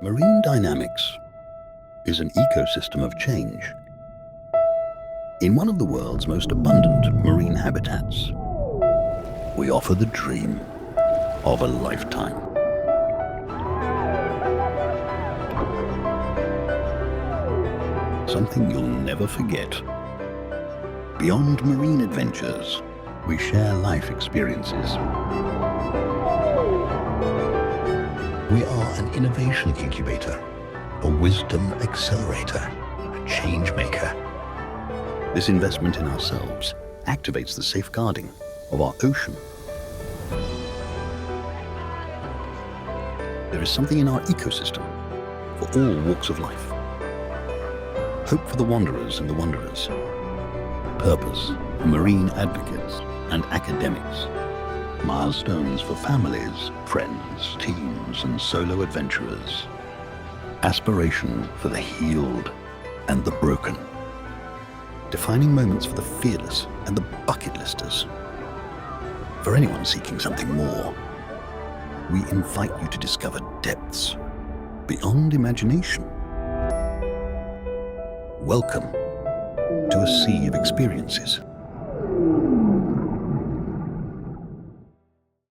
Marine dynamics is an ecosystem of change. In one of the world's most abundant marine habitats, we offer the dream of a lifetime. Something you'll never forget. Beyond marine adventures, we share life experiences. We are an innovation incubator, a wisdom accelerator, a change maker. This investment in ourselves activates the safeguarding of our ocean. There is something in our ecosystem for all walks of life. Hope for the wanderers and the wanderers. Purpose for marine advocates and academics. Milestones for families, friends, teams, and solo adventurers. Aspiration for the healed and the broken. Defining moments for the fearless and the bucket listers. For anyone seeking something more, we invite you to discover depths beyond imagination. Welcome to a sea of experiences.